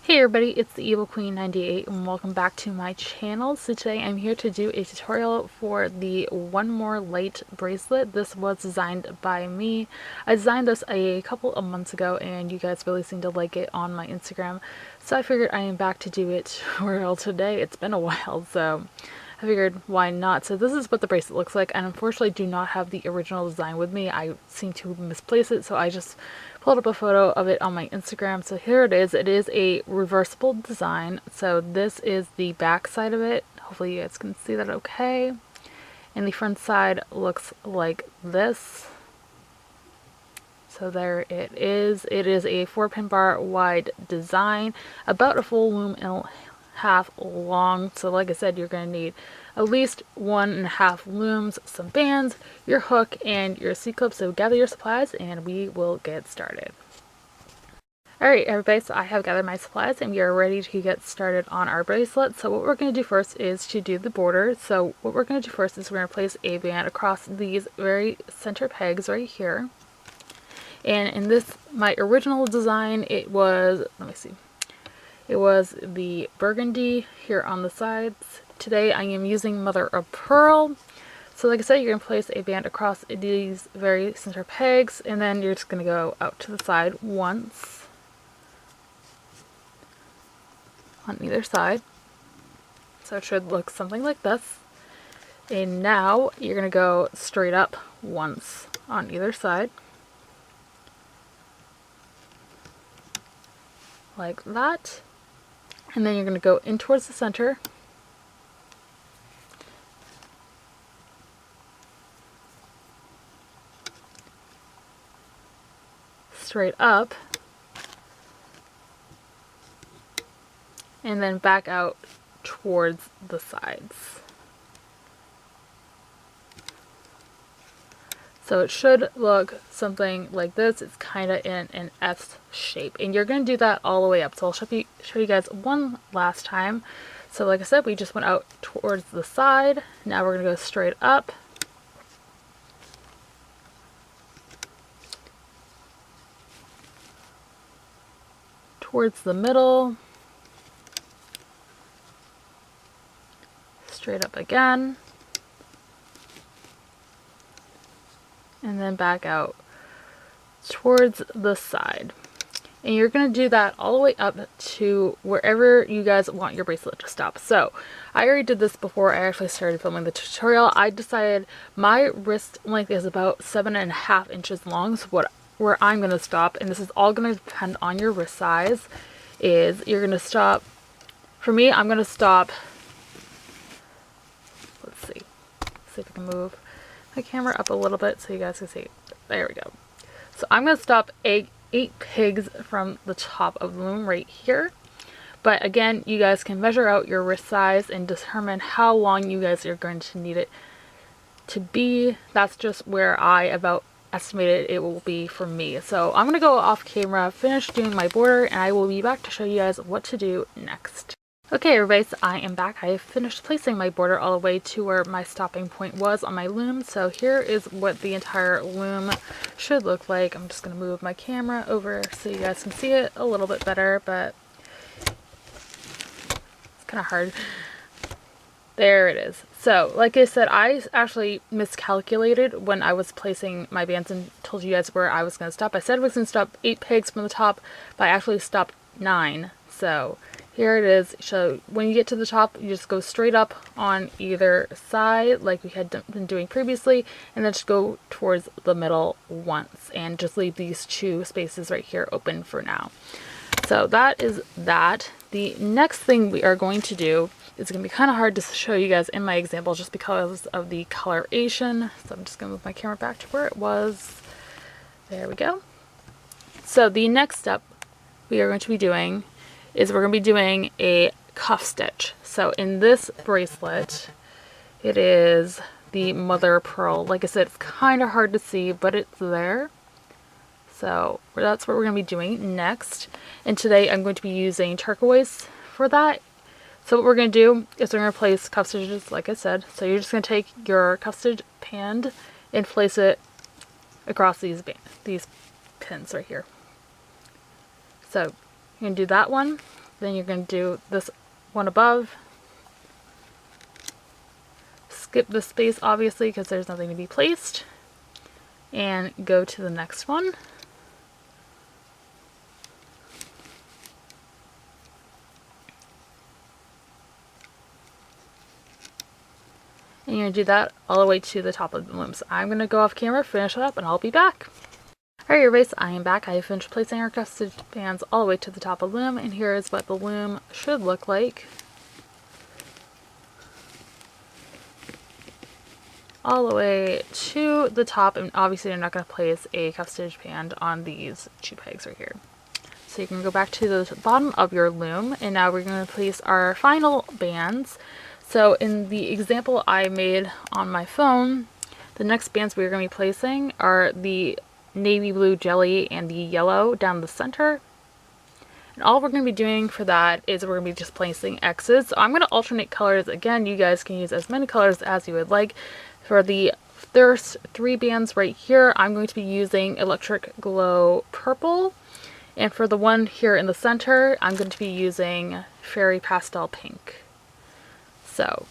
Hey everybody, it's the Evil Queen 98 and welcome back to my channel. So today I'm here to do a tutorial for the One More Light bracelet. This was designed by me. I designed this a couple of months ago and you guys really seem to like it on my Instagram. So I figured I am back to do it well today. It's been a while, so I figured why not. So this is what the bracelet looks like, and unfortunately do not have the original design with me. I seem to misplace it, so I just pulled up a photo of it on my Instagram. So here it is. It is a reversible design. So this is the back side of it. Hopefully you guys can see that okay. And the front side looks like this. So there it is. It is a 4-pin bar wide design, about a full loom and half long. So like I said, you're going to need at least 1.5 looms, some bands, your hook, and your C-clip. So gather your supplies and we will get started. Alright everybody, so I have gathered my supplies and we are ready to get started on our bracelet. So what we're going to do first is to do the border. So what we're going to do first is we're going to place a band across these very center pegs right here. And in this, my original design, it was, let me see, it was the burgundy here on the sides. Today I am using mother of pearl. So like I said, you're going to place a band across these very center pegs, and then you're just going to go out to the side once on either side. So it should look something like this. And now you're going to go straight up once on either side, like that. And then you're going to go in towards the center, straight up, and then back out towards the sides. So it should look something like this. It's kind of in an S shape, and you're going to do that all the way up. So I'll show you guys one last time. So like I said, we just went out towards the side. Now we're going to go straight up, towards the middle, straight up again, and then back out towards the side. And you're going to do that all the way up to wherever you guys want your bracelet to stop. So I already did this before I actually started filming the tutorial. I decided my wrist length is about 7.5 inches long. So where I'm going to stop, and this is all going to depend on your wrist size, is you're going to stop. For me, I'm going to stop, let's see if I can move my camera up a little bit so you guys can see. There we go. So I'm going to stop 8 pegs from the top of the loom right here. But again, you guys can measure out your wrist size and determine how long you guys are going to need it to be. That's just where I about estimated it will be for me. So I'm going to go off camera, finish doing my border, and I will be back to show you guys what to do next. Okay everybody, so I am back. I have finished placing my border all the way to where my stopping point was on my loom. So here is what the entire loom should look like. I'm just going to move my camera over so you guys can see it a little bit better, but it's kind of hard. There it is. So like I said, I actually miscalculated when I was placing my bands and told you guys where I was going to stop. I said I was going to stop 8 pegs from the top, but I actually stopped 9. So here it is. So when you get to the top, you just go straight up on either side like we had been doing previously, and then just go towards the middle once and just leave these 2 spaces right here open for now. So that is that. The next thing we are going to do is going to be kind of hard to show you guys in my example just because of the coloration. So I'm just going to move my camera back to where it was. There we go. So the next step we are going to be doing is we're going to be doing a cuff stitch. So in this bracelet, it is the mother of pearl. Like I said, it's kind of hard to see, but it's there. So that's what we're going to be doing next. And today I'm going to be using turquoise for that. So what we're going to do is we're going to place cuff stitches, like I said. So you're just going to take your cuff stitch band and place it across these pins right here. So you're going to do that one, Then you're going to do this one above. Skip the space obviously because there's nothing to be placed. And go to the next one. And you're going to do that all the way to the top of the loom. So I'm going to go off camera, finish it up, and I'll be back. Alright, everybody, so I am back. I have finished placing our cross stitch bands all the way to the top of the loom, and here is what the loom should look like. All the way to the top, and obviously you're not going to place a cuff stitch band on these 2 pegs right here. So you can go back to the bottom of your loom, and now we're going to place our final bands. So in the example I made on my phone, the next bands we're going to be placing are the navy blue jelly and the yellow down the center. And all we're going to be doing for that is we're going to be just placing X's. So I'm going to alternate colors. Again, you guys can use as many colors as you would like. For the first 3 bands right here, I'm going to be using Electric Glow Purple. And for the one here in the center, I'm going to be using Fairy Pastel Pink. So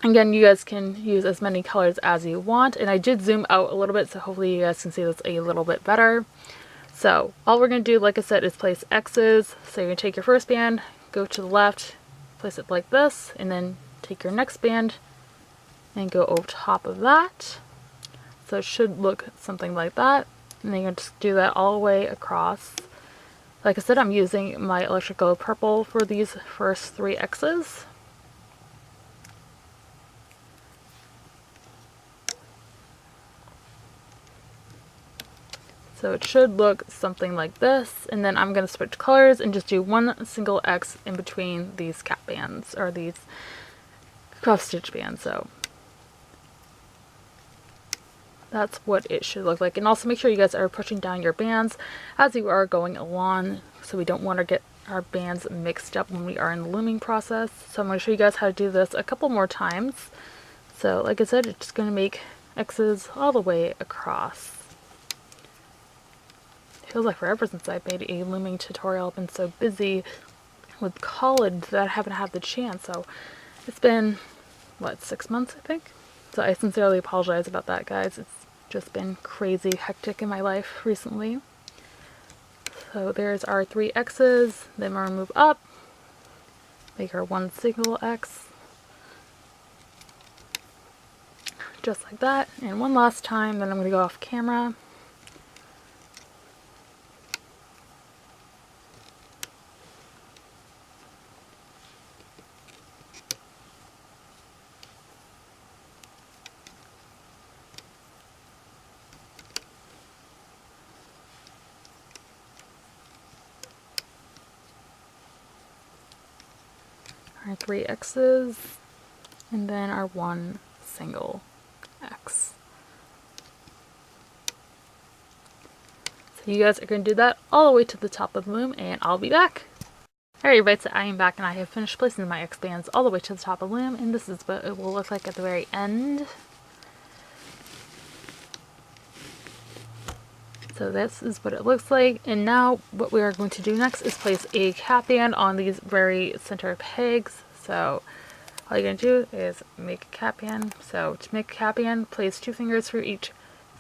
again, you guys can use as many colors as you want, and I did zoom out a little bit, so hopefully you guys can see this a little bit better. So all we're going to do, like I said, is place X's. So you're going to take your first band, go to the left, place it like this, and then take your next band and go over top of that. So it should look something like that, and then you're going to do that all the way across. Like I said, I'm using my Electric Glow Purple for these first 3 X's. So it should look something like this, and then I'm going to switch colors and just do 1 single X in between these cap bands, or these cuff stitch bands. So that's what it should look like. And also make sure you guys are pushing down your bands as you are going along, so we don't want to get our bands mixed up when we are in the looming process. So I'm going to show you guys how to do this a couple more times. So like I said, it's just going to make X's all the way across. Feels like forever since I made a looming tutorial. I've been so busy with college that I haven't had the chance. So it's been, what, 6 months, I think? So I sincerely apologize about that, guys. It's just been crazy hectic in my life recently. So there's our 3 X's. Then we're going to move up, make our 1 single X. Just like that. And one last time, then I'm going to go off camera. Our 3 X's, and then our 1 single X. So you guys are going to do that all the way to the top of the loom, and I'll be back. Alright, everybody, so I am back, and I have finished placing my X bands all the way to the top of the loom, and this is what it will look like at the very end. So this is what it looks like, and now what we are going to do next is place a cap band on these very center pegs. So all you're going to do is make a cap band. So to make a cap band, place 2 fingers through each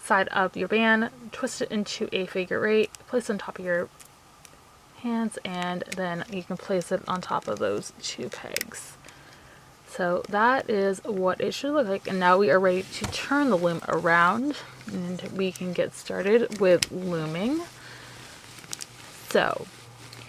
side of your band, twist it into a figure 8, place it on top of your hands, and then you can place it on top of those 2 pegs. So that is what it should look like, and now we are ready to turn the loom around and we can get started with looming. So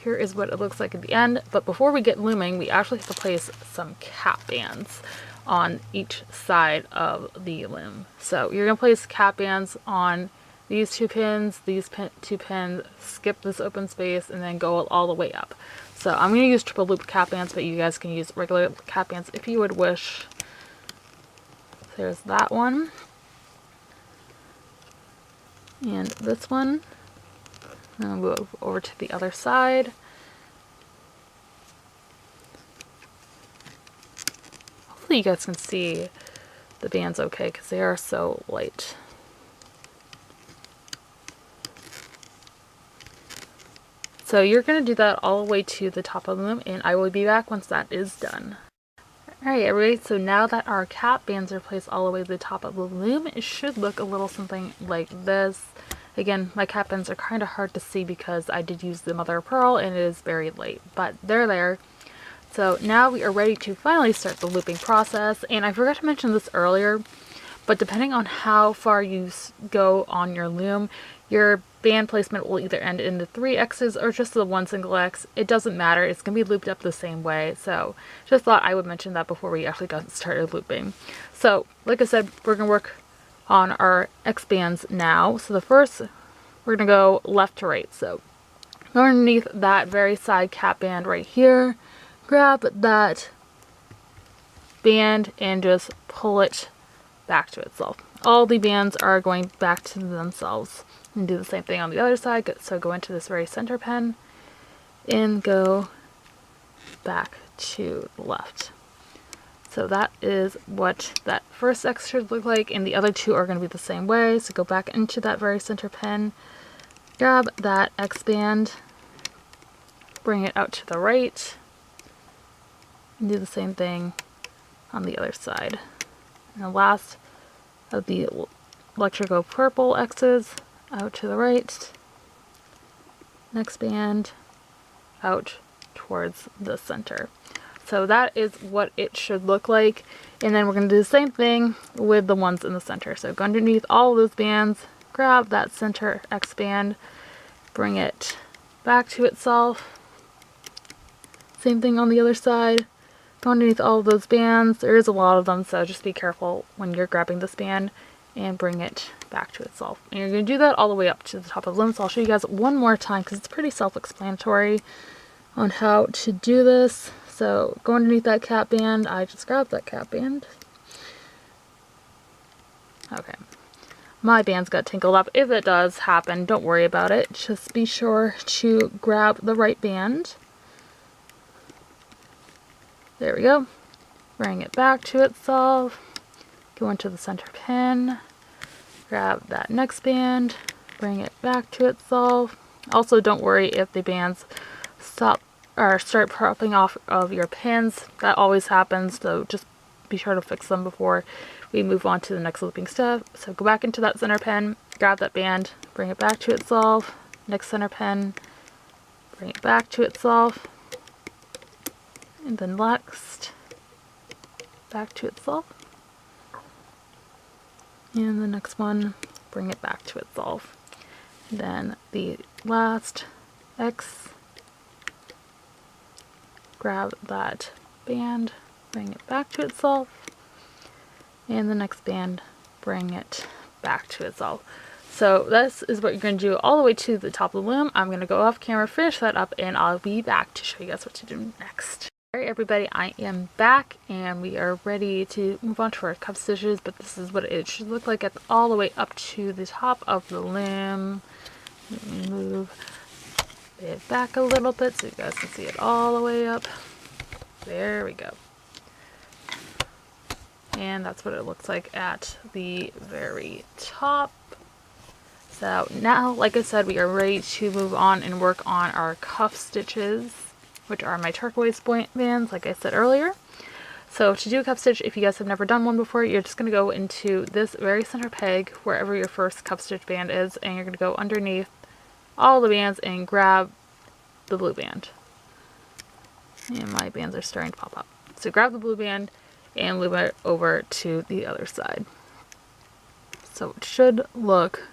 here is what it looks like at the end, but before we get looming, we actually have to place some cap bands on each side of the loom. So you're going to place cap bands on these 2 pins, these 2 pins, skip this open space, and then go all the way up. So I'm going to use triple loop cap bands, but you guys can use regular cap bands if you would wish. There's that one. And this one. And I'll move over to the other side. Hopefully you guys can see the bands okay, because they are so light. So you're going to do that all the way to the top of the loom, and I will be back once that is done. Alright everybody, so now that our cap bands are placed all the way to the top of the loom, it should look a little something like this. Again, my cap bands are kind of hard to see because I did use the mother of pearl and it is very light, but they're there. So now we are ready to finally start the looping process, and I forgot to mention this earlier, but depending on how far you go on your loom, your band placement will either end in the 3 X's or just the 1 single X. It doesn't matter, it's going to be looped up the same way, so just thought I would mention that before we actually got started looping. So, like I said, we're going to work on our X bands now. So the first, we're going to go left to right. So go underneath that very side cap band right here, grab that band and just pull it back to itself. All the bands are going back to themselves. And do the same thing on the other side. So go into this very center pin and go back to the left. So that is what that first X should look like, and the other 2 are going to be the same way. So go back into that very center pin, grab that X band, bring it out to the right, and do the same thing on the other side. And the last of the electrical purple X's, out to the right, next band, out towards the center. So that is what it should look like, and then we're going to do the same thing with the ones in the center. So go underneath all of those bands, grab that center X band, bring it back to itself. Same thing on the other side. Go underneath all of those bands. There is a lot of them, so just be careful when you're grabbing this band, and bring it back to itself. And you're going to do that all the way up to the top of the loom. So I'll show you guys one more time because it's pretty self-explanatory on how to do this. So go underneath that cap band. I just grabbed that cap band. Okay. My band's got tangled up. If it does happen, don't worry about it. Just be sure to grab the right band. There we go. Bring it back to itself. Go into the center pin, grab that next band, bring it back to itself. Also, don't worry if the bands stop or start popping off of your pins. That always happens, so just be sure to fix them before we move on to the next looping step. So go back into that center pin, grab that band, bring it back to itself, next center pin, bring it back to itself, and then next, back to itself. And the next one, bring it back to itself. And then the last X, grab that band, bring it back to itself. And the next band, bring it back to itself. So this is what you're going to do all the way to the top of the loom. I'm going to go off camera, finish that up, and I'll be back to show you guys what to do next. Alright everybody, I am back and we are ready to move on to our cuff stitches, but this is what it should look like all the way up to the top of the loom. Let me move it back a little bit so you guys can see it all the way up. There we go. And that's what it looks like at the very top. So now, like I said, we are ready to move on and work on our cuff stitches, which are my turquoise bands, like I said earlier. So to do a cuff stitch, if you guys have never done one before, you're just going to go into this very center peg, wherever your first cuff stitch band is, and you're going to go underneath all the bands and grab the blue band. And my bands are starting to pop up. So grab the blue band and loop it over to the other side. So it should look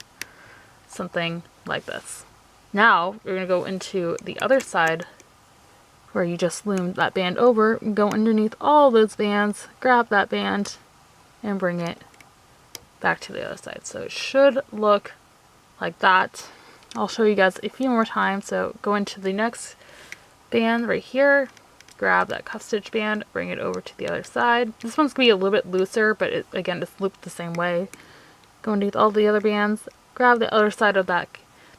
something like this. Now we're going to go into the other side where you just loomed that band over, go underneath all those bands, grab that band, and bring it back to the other side. So it should look like that. I'll show you guys a few more times. So go into the next band right here, grab that cuff stitch band, bring it over to the other side. This one's going to be a little bit looser, but again, it's looped the same way. Go underneath all the other bands, grab the other side of that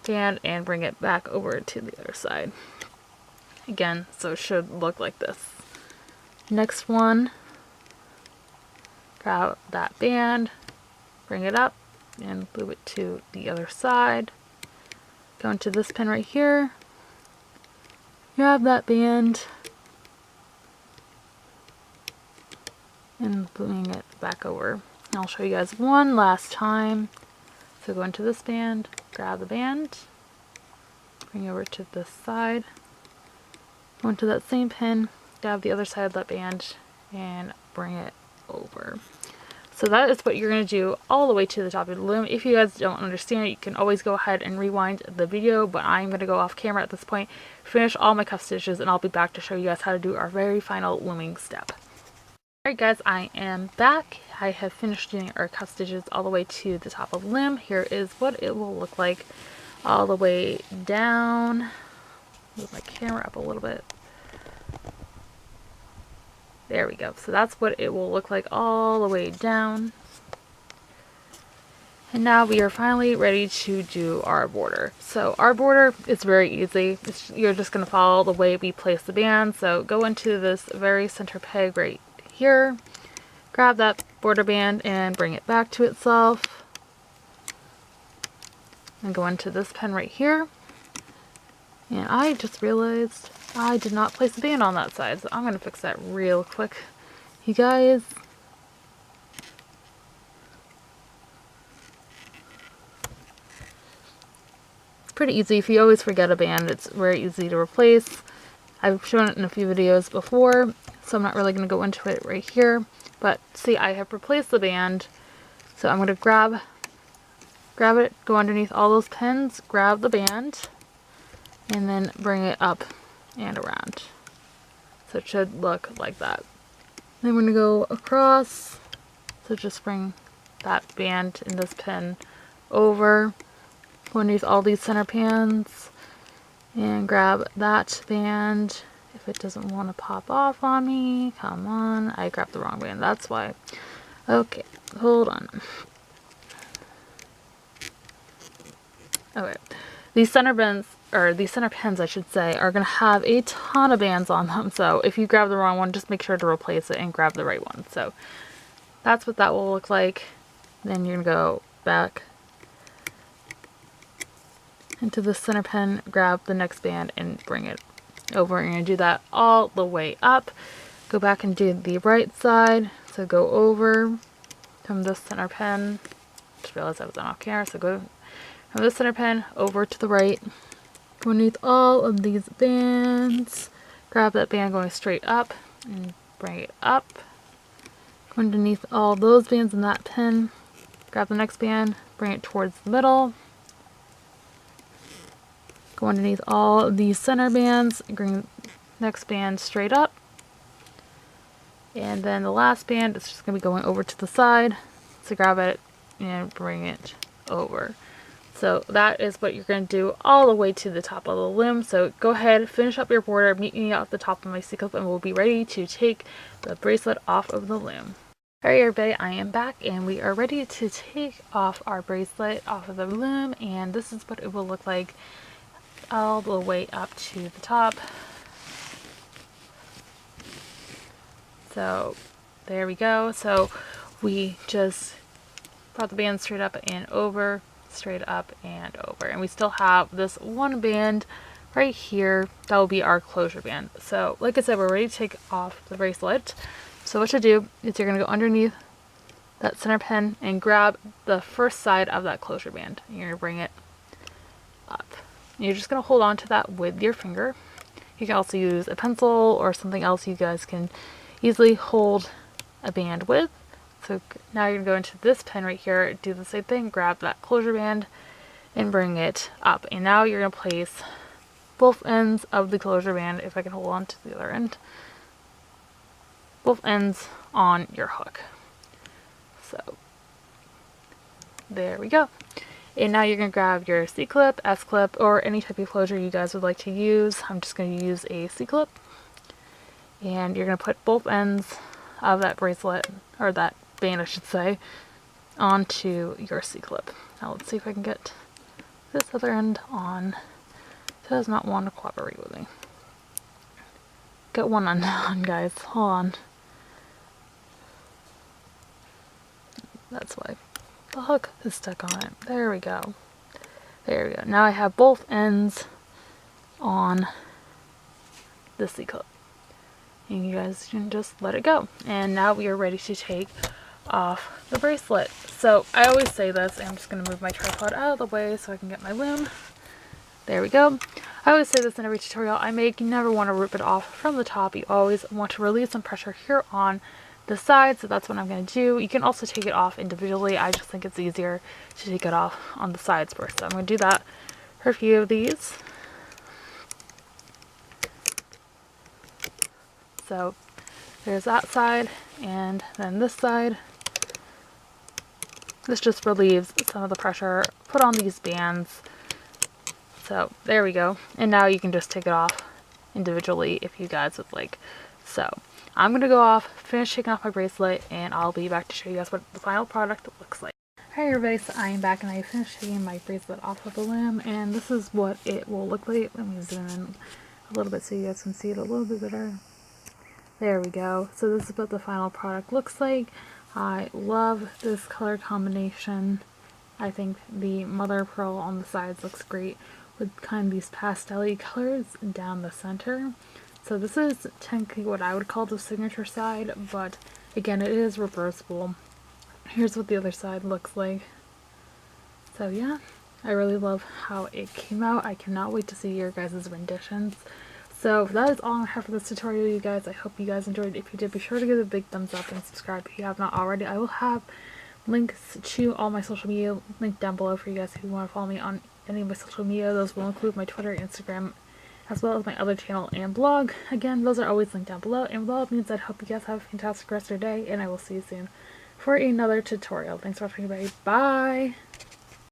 band, and bring it back over to the other side. Again, so it should look like this. Next one, grab that band, bring it up, and move it to the other side. Go into this pin right here, grab that band and bring it back over. And I'll show you guys one last time. So go into this band, grab the band, bring it over to this side, go into that same pin, grab the other side of that band, and bring it over. So that is what you're going to do all the way to the top of the loom. If you guys don't understand it, you can always go ahead and rewind the video, but I'm going to go off camera at this point, finish all my cuff stitches, and I'll be back to show you guys how to do our very final looming step. Alright guys, I am back. I have finished doing our cuff stitches all the way to the top of the loom. Here is what it will look like all the way down. Move my camera up a little bit. There we go. So that's what it will look like all the way down. And now we are finally ready to do our border. So our border is very easy. You're just going to follow the way we place the band. So go into this very center peg right here. Grab that border band and bring it back to itself. And go into this pen right here. And I just realized I did not place the band on that side, so I'm going to fix that real quick. You guys, it's pretty easy. If you always forget a band, it's very easy to replace. I've shown it in a few videos before, so I'm not really going to go into it right here. But see, I have replaced the band, so I'm going to grab it, go underneath all those pins, grab the band, and then bring it up and around. So it should look like that. Then we're going to go across, so just bring that band in this pin over, go underneath all these center pins, and grab that band. If it doesn't want to pop off on me, come on, I grabbed the wrong band, that's why. Okay, hold on. Okay, these center pins, or these center pins I should say, are going to have a ton of bands on them, so if you grab the wrong one, just make sure to replace it and grab the right one. So that's what that will look like. Then you're going to go back into the center pin, grab the next band and bring it over. You're going to do that all the way up. Go back and do the right side, so go over from this center pin. Just realized I was on off camera, so go from the center pin over to the right. Go underneath all of these bands, grab that band going straight up and bring it up. Go underneath all those bands in that pin, grab the next band, bring it towards the middle. Go underneath all of these center bands, bring the next band straight up. And then the last band is just going to be going over to the side. So grab it and bring it over. So that is what you're going to do all the way to the top of the loom. So go ahead, finish up your border, meet me at the top of my C-clip, and we'll be ready to take the bracelet off of the loom. Alright everybody, I am back and we are ready to take off our bracelet off of the loom, and this is what it will look like all the way up to the top. So there we go. So we just brought the band straight up and over, straight up and over, and we still have this one band right here that will be our closure band. So like I said, we're ready to take off the bracelet. So what you do is you're going to go underneath that center pin and grab the first side of that closure band. You're going to bring it up. You're just going to hold on to that with your finger. You can also use a pencil or something else you guys can easily hold a band with. So now you're going to go into this pin right here, do the same thing, grab that closure band and bring it up. And now you're going to place both ends of the closure band, if I can hold on to the other end, both ends on your hook. So there we go. And now you're going to grab your C-clip, S-clip, or any type of closure you guys would like to use. I'm just going to use a C-clip. And you're going to put both ends of that bracelet, or that band I should say, onto your C-clip. Now let's see if I can get this other end on. It does not want to cooperate with me. Get one undone, guys. Hold on. That's why the hook is stuck on it. There we go. There we go. Now I have both ends on this C-clip. And you guys can just let it go. And now we are ready to take off the bracelet. So I always say this, and I'm just going to move my tripod out of the way so I can get my loom. There we go. I always say this in every tutorial I make. You never want to rip it off from the top. You always want to relieve some pressure here on the side, so that's what I'm going to do. You can also take it off individually. I just think it's easier to take it off on the sides first. So I'm going to do that for a few of these. So there's that side, and then this side. This just relieves some of the pressure put on these bands. So there we go. And now you can just take it off individually if you guys would like. So I'm going to go off, finish taking off my bracelet, and I'll be back to show you guys what the final product looks like. Hi everybody, so I am back and I finished taking my bracelet off of the loom, and this is what it will look like. Let me zoom in a little bit so you guys can see it a little bit better. There we go. So this is what the final product looks like. I love this color combination. I think the mother of pearl on the sides looks great with kind of these pastel-y colors down the center. So this is technically what I would call the signature side, but again, it is reversible. Here's what the other side looks like. So yeah, I really love how it came out. I cannot wait to see your guys' renditions. So that is all I have for this tutorial, you guys. I hope you guys enjoyed. If you did, be sure to give it a big thumbs up and subscribe if you have not already. I will have links to all my social media linked down below for you guys who want to follow me on any of my social media. Those will include my Twitter, Instagram, as well as my other channel and blog. Again, those are always linked down below. And with all that means, I hope you guys have a fantastic rest of your day, and I will see you soon for another tutorial. Thanks for watching, everybody. Bye!